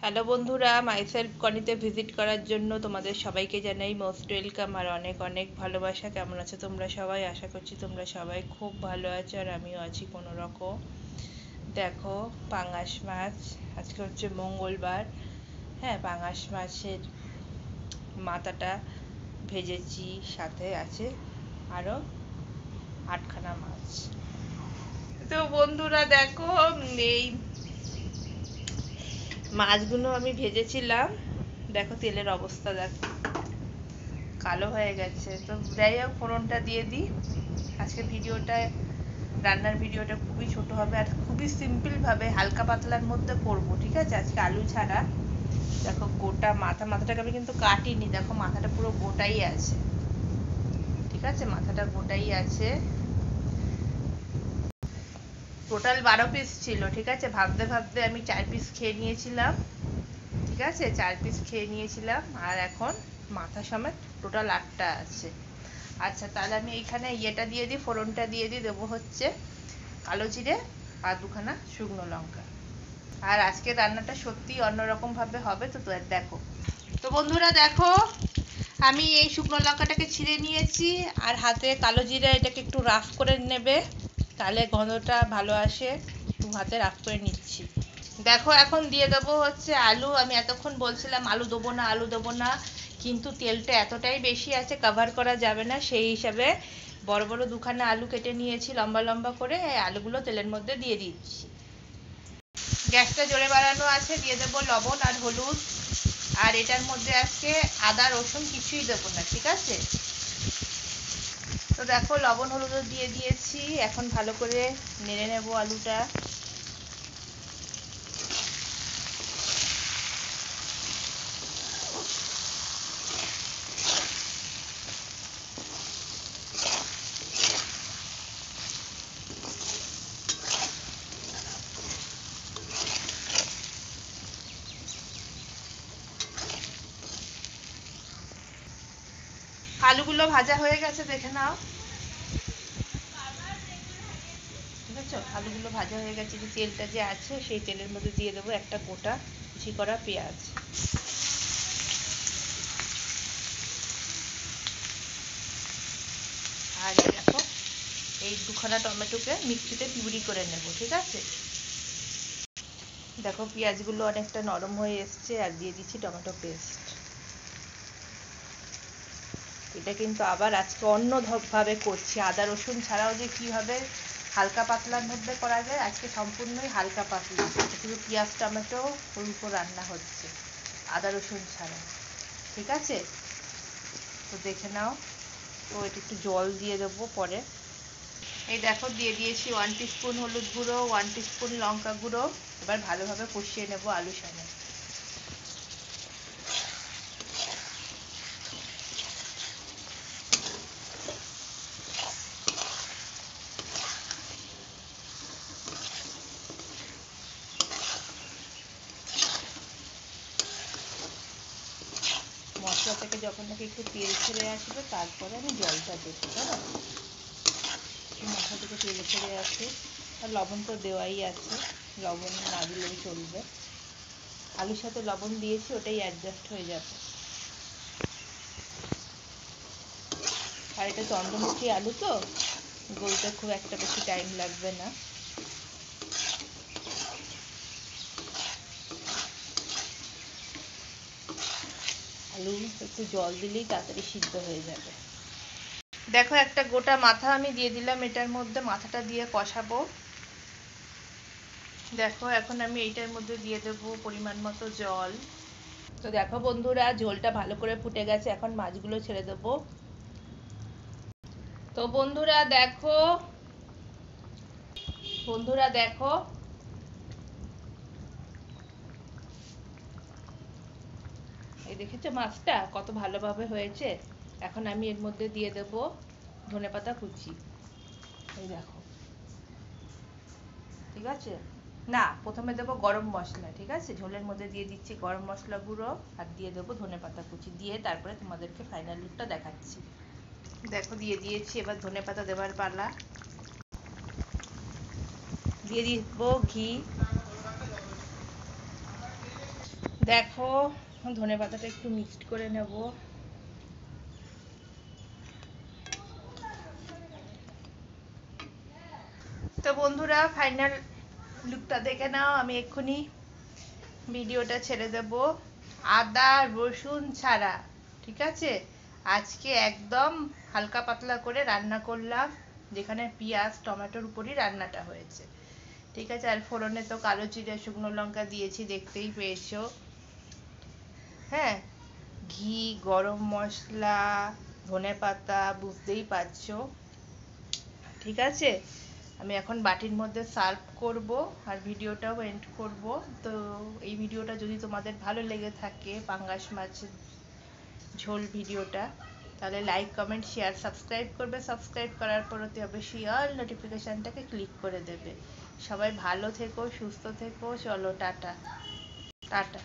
Hello বন্ধুরা, myself কনিতে visit করার জন্য তোমাদের সবাইকে জানাই মোস্ট ওয়েলকাম আর অনেক অনেক ভালোবাসা। কেমন আছো তোমরা সবাই? আশা করছি তোমরা সবাই খুব ভালো আছো আর আমিও আছি কোনো রকম। দেখো, পাঙাশ মাছ, আজকে হচ্ছে মঙ্গলবার। হ্যাঁ, পাঙাশ মাছের মাথাটা ভেজেছি, সাথে আছে আরও 8খানা মাছ। তো বন্ধুরা দেখো, এই মাছগুলো আমি ভেজেছিলাম, দেখো তেলের অবস্থা দেখো, কালো হয়ে গেছে। তো যাই হোক, ফোড়নটা দিয়ে দিই। আজকে রান্নার ভিডিওটা খুবই ছোট হবে আর খুবই সিম্পলভাবে হালকা পাতলার মধ্যে করব, ঠিক আছে? আজকে আলু ছাড়া। দেখো, গোটা মাথাটাকে আমি কিন্তু কাটিনি, দেখো মাথাটা পুরো গোটাই আছে, ঠিক আছে? মাথাটা গোটাই আছে। টোটাল 12 পিস ছিল, ঠিক আছে? ভাবতে ভাবতে আমি 4 পিস খেয়ে নিয়েছিলাম, ঠিক আছে? 4 পিস খেয়ে নিয়েছিলাম আর এখন মাথা সমেত টোটাল 8টা আছে। আচ্ছা, তাহলে আমি এইখানে ইয়েটা দিয়ে দিই, ফোড়নটা দিয়ে দিই। দেবো হচ্ছে কালো জিরে আর 2খানা শুকনো লঙ্কা। আর আজকে রান্নাটা সত্যি অন্যরকম ভাবে হবে, তো দেখো। তো বন্ধুরা দেখো, আমি এই শুকনো লঙ্কাটাকে ছিঁড়ে নিয়েছি আর হাতে কালো জিরা, এটাকে একটু রাফ করে নেবে, তাহলে গন্ধটা ভালো আসে। একটু হাতে রাফ করে নিচ্ছি। দেখো, এখন দিয়ে দেবো হচ্ছে আলু। আমি এতক্ষণ বলছিলাম আলু দেবো না, আলু দেবো না, কিন্তু তেলটা এতটাই বেশি আছে, কভার করা যাবে না, সেই হিসাবে বড় বড় 2খানা আলু কেটে নিয়েছি লম্বা লম্বা করে। এই আলুগুলো তেলের মধ্যে দিয়ে দিচ্ছি। গ্যাসটা জোরে বাড়ানো আছে, দিয়ে দেবো লবণ আর হলুদ। আর এটার মধ্যে আজকে আদা রসুন কিছুই দেবো না, ঠিক আছে? তো দেখো, লবণ হলুদও দিয়ে দিয়েছি। এখন ভালো করে নেড়ে নেবো আলুটা। আলুগুলো ভাজা হয়ে গেছে, দেখে নাও, ঠিক আছে? আলুগুলো ভাজা হয়ে গেছে। যে তেলটা যে আছে, সেই তেলের মধ্যে দিয়ে দেবো একটা গোটা কুচি করা পেঁয়াজ। আর দেখো, এই 2খানা টমেটোকে মিক্সিতে পিউরি করে নেব, ঠিক আছে? দেখো, পেঁয়াজগুলো অনেকটা নরম হয়ে এসছে আর দিয়ে দিচ্ছি টমেটো পেস্ট। এটা কিন্তু আবার আজকে অন্য ভাবে করছি, আদা রসুন ছাড়াও যে কিভাবে হালকা পাতলার মধ্যে করা যায়, আজকে সম্পূর্ণই হালকা পাতলা, শুধু পেঁয়াজ টমেটো অল্প রান্না হচ্ছে, আদা রসুন ছাড়া, ঠিক আছে? তো দেখে নাও। তো এটা একটু জল দিয়ে দেবো পরে। এই দেখো, দিয়ে দিয়েছি 1 টিস্পুন হলুদ গুঁড়ো, 1 টিস্পুন লঙ্কা গুঁড়ো। এবার ভালোভাবে কষিয়ে নেবো আলুর সঙ্গে। মশলা থেকে যখন নাকি একটু তেল ছেড়ে আসবে, তারপরে আমি জলটা দেবো, জানো? মশলা থেকে তেল ছেড়ে আসে আর লবণ তো দেওয়াই আছে, লবণ না দিলেও চলবে। আলুর সাথে লবণ দিয়েছি, ওটাই অ্যাডজাস্ট হয়ে যাবে। আর এটা চন্দ্রমুখী আলু, তো গলতে খুব একটা বেশি টাইম লাগবে না। আলু একটু জল দিলেই তাড়াতাড়ি সিদ্ধ হয়ে যাবে। দেখো, একটা গোটা মাথা আমি দিয়ে দিলাম এটার মধ্যে, মাথাটা দিয়ে কষাবো। দেখো, এখন আমি এইটার মধ্যে দিয়ে দেবো পরিমাণ মতো জল। তো দেখো বন্ধুরা, ঝোলটা ভালো করে ফুটে গেছে, এখন মাছগুলো ছেড়ে দেবো। তো বন্ধুরা দেখো, এই দেখেছো মাছটা কত ভালোভাবে হয়েছে। এখন আমি এর মধ্যে দিয়ে দেবো ধনেপাতা কুচি। এই দেখো, ঠিক আছে? না, প্রথমে দেবো গরম মশলা, ঠিক আছে? ঝোলের মধ্যে দিয়ে দিচ্ছি গরম মশলা গুঁড়ো আর দিয়ে দেবো ধনেপাতা কুচি, দিয়ে তারপরে তোমাদেরকে ফাইনাল লুকটা দেখাচ্ছি। দেখো, দিয়ে দিয়েছি, এবার ধনেপাতা দেওয়ার পালা। দিয়ে দিব ঘি। দেখো ধনেপাতাটা একটু মিক্সড করে নেব। তো বন্ধুরা ফাইনাল লুকটা দেখে নাও। আমি এক্ষুনি ভিডিওটা ছেড়ে দেব আদা রসুন ছাড়া, ঠিক আছে? আজকে একদম হালকা পাতলা করে রান্না করলাম, যেখানে পেঁয়াজ টমেটোর উপরই রান্নাটা হয়েছে, ঠিক আছে? আর ফোড়নে তো কালো জিরে শুকনো লঙ্কা দিয়েছি, দেখতেই পেয়েছো। হ্যাঁ, ঘি, গরম মশলা, ধনেপাতা, বুঝতেই পারছো, ঠিক আছে? আমি এখন বাটির মধ্যে সার্ভ করব আর ভিডিওটাও এন্ড করব। তো এই ভিডিওটা যদি তোমাদের ভালো লেগে থাকে, পাঙ্গাস মাছের ঝোল ভিডিওটা, তাহলে লাইক কমেন্ট শেয়ার সাবস্ক্রাইব করবে। সাবস্ক্রাইব করার পর অবশ্যই অল নোটিফিকেশানটাকে ক্লিক করে দেবে। সবাই ভালো থেকো, সুস্থ থেকো। চলো টাটা টাটা।